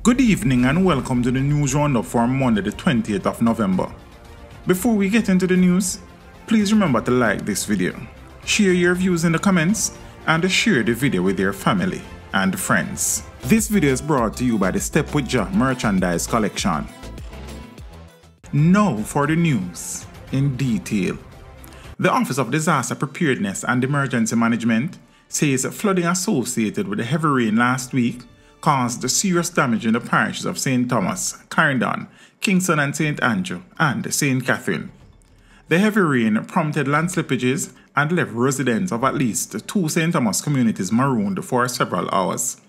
Good evening and welcome to the news roundup for Monday the 20th of November. Before we get into the news, please remember to like this video, share your views in the comments, and share the video with your family and friends. This video is brought to you by the Step with Ja merchandise collection. Now for the news in detail. The Office of Disaster Preparedness and Emergency Management says flooding associated with the heavy rain last week caused serious damage in the parishes of St. Thomas, Clarendon, Kingston and St. Andrew, and St. Catherine. The heavy rain prompted land slippages and left residents of at least two St. Thomas communities marooned for several hours.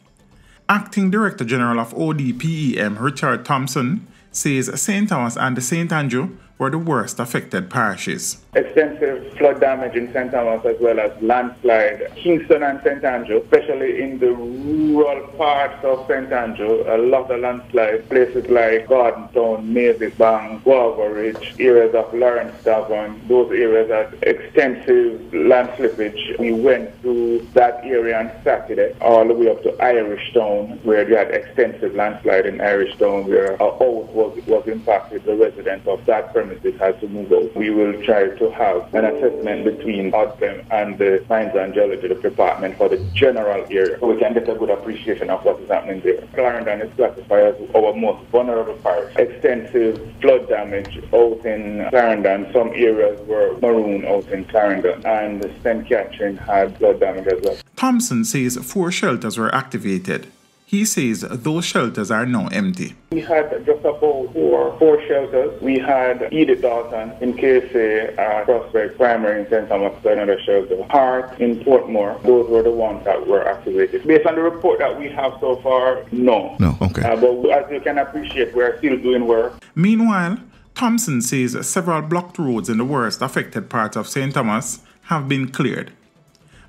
Acting Director General of ODPEM Richard Thompson says St. Thomas and St. Andrew were the worst affected parishes. Extensive flood damage in St. Thomas as well as landslide. Kingston and St. Andrew, especially in the rural parts of St. Andrew, a lot of landslide. Places like Gardentown, Mavisbank, Guava Ridge, areas of Lawrence Tavern, those areas had extensive land slippage. We went through that area on Saturday all the way up to Irishtown, where we had extensive landslide in Irishtown, where a house was impacted. The residents of that premises had to move out. We will try to have an assessment between ODPEM and the Mines and Geology Department for the general area, so we can get a good appreciation of what is happening there. Clarendon is classified as our most vulnerable parish. Extensive flood damage out in Clarendon. Some areas were marooned out in Clarendon, and St. Catherine had flood damage as well. Thompson says 4 shelters were activated. He says those shelters are now empty. We had just about four shelters. We had Edith Dalton in KSA, Prospect Primary in St. Thomas, another shelter. Hart in Portmore. Those were the ones that were activated. Based on the report that we have so far, no. No, okay. But as you can appreciate, we're still doing work. Meanwhile, Thompson says several blocked roads in the worst affected parts of St. Thomas have been cleared.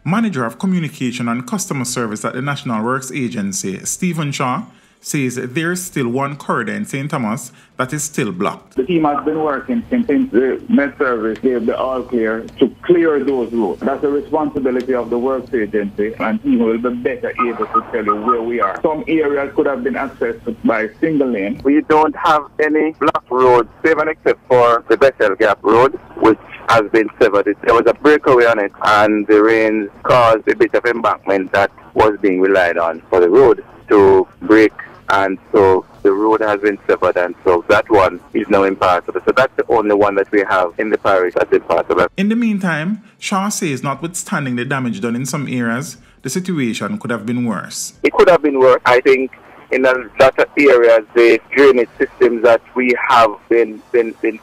Manager of Communication and Customer Service at the National Works Agency, Stephen Shaw, says there is still one corridor in St. Thomas that is still blocked. The team has been working since the Met Service gave the all clear to clear those roads. That's the responsibility of the Works Agency, and team will be better able to tell you where we are. Some areas could have been accessed by single lane. We don't have any blocked roads, save and except for the Bethel Gap Road, which has been severed. There was a breakaway on it, and the rains caused a bit of embankment that was being relied on for the road to break, and so the road has been severed, and so that one is now impassable. So that's the only one that we have in the parish that's impassable. In the meantime, Shaw says notwithstanding the damage done in some areas, the situation could have been worse. It could have been worse. I think in a lot of areas, the drainage systems that we have been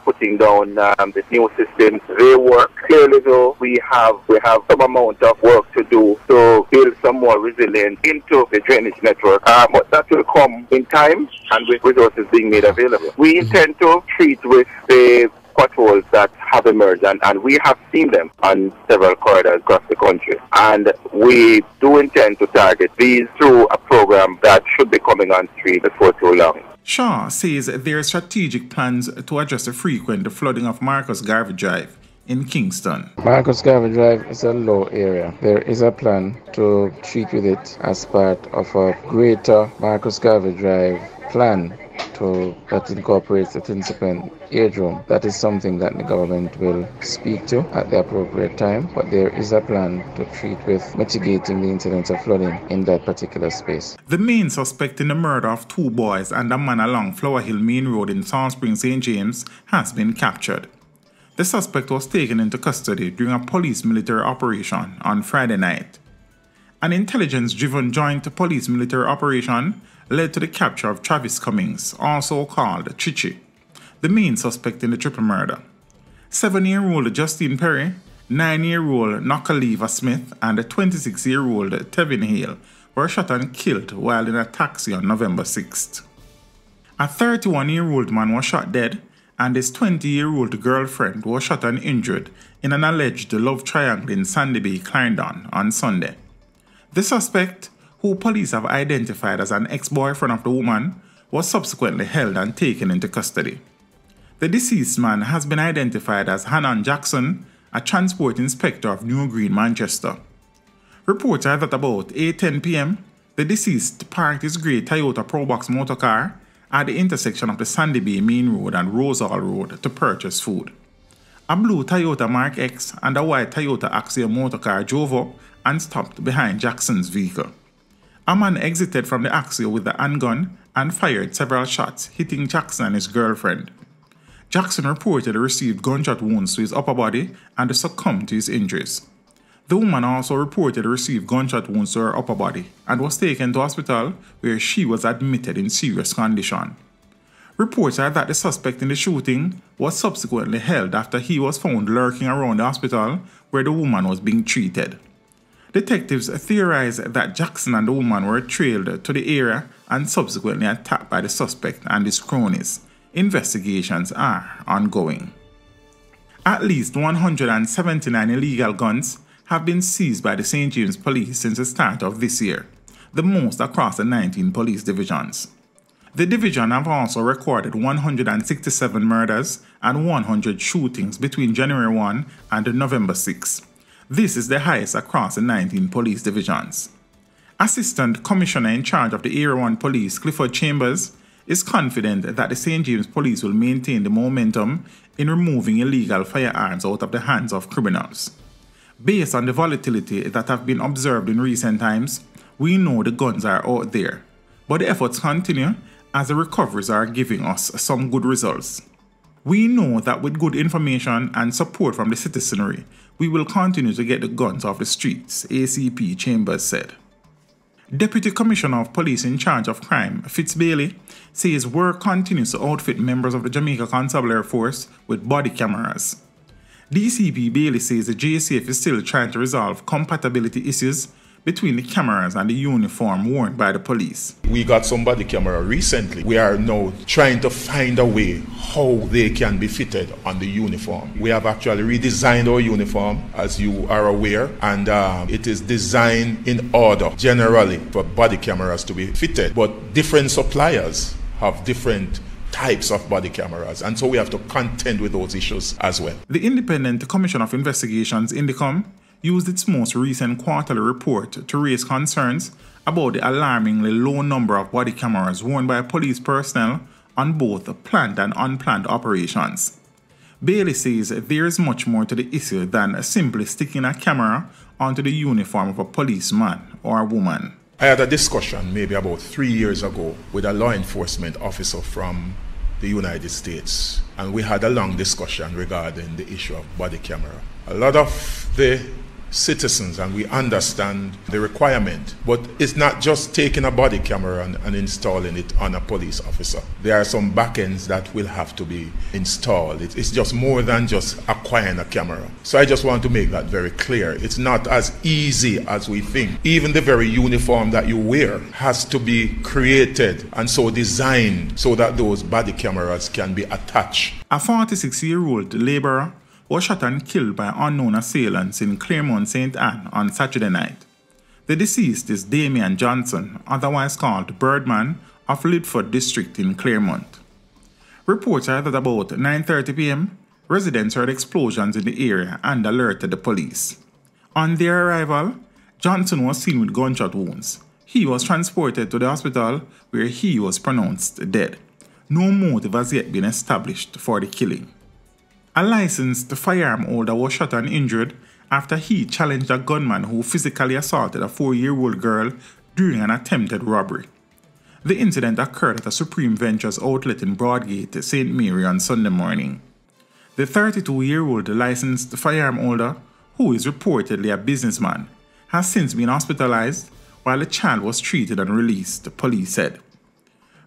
putting down, the new systems, they work. Clearly, though, we have some amount of work to do to build some more resilience into the drainage network. But that will come in time and with resources being made available. We intend to treat with the potholes that have emerged, and we have seen them on several corridors across the country, and we do intend to target these through a program that should be coming on stream before too long. Shaw says there are strategic plans to address the frequent flooding of Marcus Garvey Drive in Kingston. Marcus Garvey Drive is a low area. There is a plan to treat with it as part of a greater Marcus Garvey Drive plan that incorporates the Tinsipen Airdrome. That is something that the government will speak to at the appropriate time, but there is a plan to treat with mitigating the incidence of flooding in that particular space. The main suspect in the murder of 2 boys and a man along Flower Hill Main Road in Salt Spring, St. James has been captured. The suspect was taken into custody during a police-military operation on Friday night. An intelligence-driven joint police-military operation led to the capture of Travis Cummings, also called Chichi, the main suspect in the triple murder. 7-year-old Justine Perry, 9-year-old Nokaleva Smith, and 26-year-old Tevin Hale were shot and killed while in a taxi on November 6th. A 31-year-old man was shot dead, and his 20-year-old girlfriend was shot and injured in an alleged love triangle in Sandy Bay, Clarendon on Sunday. The suspect, who police have identified as an ex-boyfriend of the woman, was subsequently held and taken into custody. The deceased man has been identified as Hanan Jackson, a transport inspector of New Green, Manchester. Reports are that about 8:10 p.m., The deceased parked his grey Toyota Probox motorcar at the intersection of the Sandy Bay Main Road and Rosehall Road to purchase food. A blue Toyota Mark X and a white Toyota Axia motorcar drove up and stopped behind Jackson's vehicle. A man exited from the Axia with the handgun and fired several shots, hitting Jackson and his girlfriend. Jackson reportedly received gunshot wounds to his upper body and succumbed to his injuries. The woman also reportedly received gunshot wounds to her upper body and was taken to hospital where she was admitted in serious condition. Reports are that the suspect in the shooting was subsequently held after he was found lurking around the hospital where the woman was being treated. Detectives theorized that Jackson and the woman were trailed to the area and subsequently attacked by the suspect and his cronies. Investigations are ongoing. At least 179 illegal guns have been seized by the St. James Police since the start of this year, the most across the 19 police divisions. The division have also recorded 167 murders and 100 shootings between January 1 and November 6. This is the highest across the 19 police divisions. Assistant Commissioner in charge of the Area 1 Police, Clifford Chambers, is confident that the St. James Police will maintain the momentum in removing illegal firearms out of the hands of criminals. Based on the volatility that have been observed in recent times, we know the guns are out there, but the efforts continue as the recoveries are giving us some good results. We know that with good information and support from the citizenry, we will continue to get the guns off the streets, ACP Chambers said. Deputy Commissioner of Police in charge of crime, Fitz Bailey, says work continues to outfit members of the Jamaica Constabulary Force with body cameras. DCP Bailey says the JCF is still trying to resolve compatibility issues between the cameras and the uniform worn by the police. We got some body camera recently. We are now trying to find a way how they can be fitted on the uniform. We have actually redesigned our uniform, as you are aware, and it is designed in order generally for body cameras to be fitted. But different suppliers have different types of body cameras, and so we have to contend with those issues as well. The Independent Commission of Investigations, INDICOM, used its most recent quarterly report to raise concerns about the alarmingly low number of body cameras worn by police personnel on both planned and unplanned operations. Bailey says there is much more to the issue than simply sticking a camera onto the uniform of a policeman or a woman. I had a discussion maybe about 3 years ago with a law enforcement officer from the United States, and we had a long discussion regarding the issue of body camera. A lot of the citizens, and we understand the requirement, but it's not just taking a body camera and installing it on a police officer. There are some back ends that will have to be installed. It's just more than just acquiring a camera. So I just want to make that very clear. It's not as easy as we think. Even the very uniform that you wear has to be created and so designed so that those body cameras can be attached. A 46-year-old laborer was shot and killed by unknown assailants in Claremont, St. Anne on Saturday night. The deceased is Damian Johnson, otherwise called Birdman, of Lidford District in Claremont. Reports are that about 9:30 p.m., residents heard explosions in the area and alerted the police. On their arrival, Johnson was seen with gunshot wounds. He was transported to the hospital where he was pronounced dead. No motive has yet been established for the killing. A licensed firearm holder was shot and injured after he challenged a gunman who physically assaulted a 4-year-old girl during an attempted robbery. The incident occurred at a Supreme Ventures outlet in Broadgate, St. Mary on Sunday morning. The 32-year-old licensed firearm holder, who is reportedly a businessman, has since been hospitalized while the child was treated and released, police said.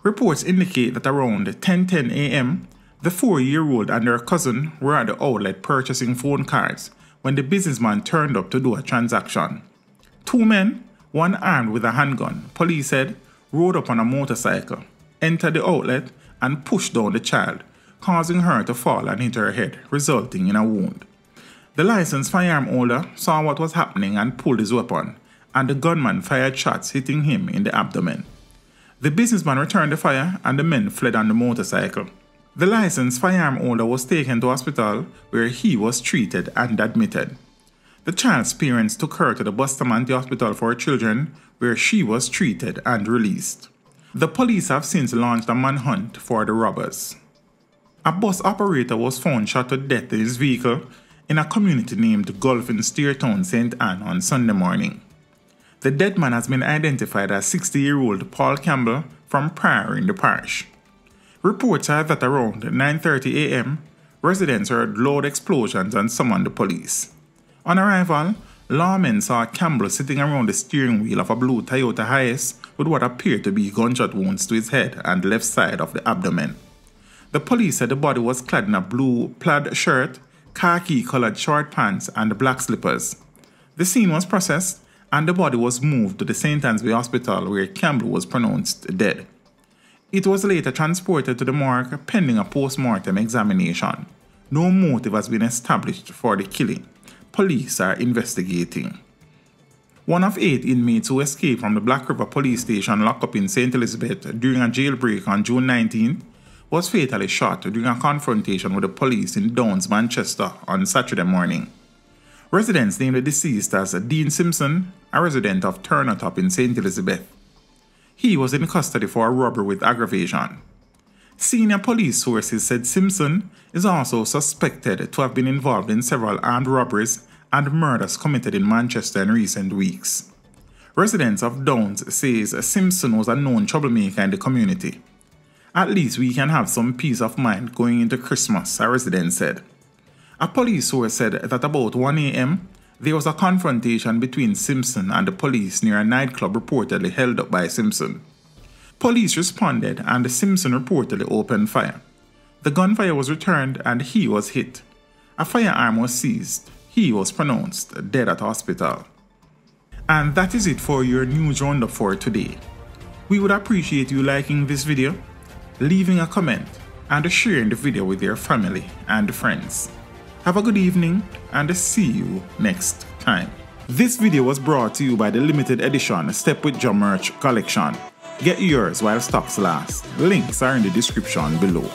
Reports indicate that around 10:10 a.m., the 4-year-old and her cousin were at the outlet purchasing phone cards when the businessman turned up to do a transaction. 2 men, one armed with a handgun, police said, rode up on a motorcycle, entered the outlet and pushed down the child, causing her to fall and hit her head, resulting in a wound. The licensed firearm holder saw what was happening and pulled his weapon, and the gunman fired shots hitting him in the abdomen. The businessman returned the fire and the men fled on the motorcycle. The licensed firearm holder was taken to hospital where he was treated and admitted. The child's parents took her to the Bustamante Hospital for Children, where she was treated and released. The police have since launched a manhunt for the robbers. A bus operator was found shot to death in his vehicle in a community named Gulf in Steertown, St. Anne on Sunday morning. The dead man has been identified as 60-year-old Paul Campbell from Priory in the parish. Reports are that around 9:30 a.m., residents heard loud explosions and summoned the police. On arrival, lawmen saw Campbell sitting around the steering wheel of a blue Toyota Hiace with what appeared to be gunshot wounds to his head and left side of the abdomen. The police said the body was clad in a blue plaid shirt, khaki-colored short pants, and black slippers. The scene was processed, and the body was moved to the St. Anne's Bay Hospital, where Campbell was pronounced dead. It was later transported to the morgue pending a post-mortem examination. No motive has been established for the killing. Police are investigating. One of 8 inmates who escaped from the Black River Police Station locked up in St. Elizabeth during a jailbreak on June 19 was fatally shot during a confrontation with the police in Downs, Manchester on Saturday morning. Residents named the deceased as Dean Simpson, a resident of Turnotop in St. Elizabeth. He was in custody for a robbery with aggravation. Senior police sources said Simpson is also suspected to have been involved in several armed robberies and murders committed in Manchester in recent weeks. Residents of Downs says Simpson was a known troublemaker in the community. At least we can have some peace of mind going into Christmas, a resident said. A police source said that about 1 a.m., there was a confrontation between Simpson and the police near a nightclub reportedly held up by Simpson. Police responded and Simpson reportedly opened fire. The gunfire was returned and he was hit. A firearm was seized. He was pronounced dead at hospital. And that is it for your news roundup for today. We would appreciate you liking this video, leaving a comment, and sharing the video with your family and friends. Have a good evening and see you next time. This video was brought to you by the limited edition Step With Your Merch collection. Get yours while stocks last. Links are in the description below.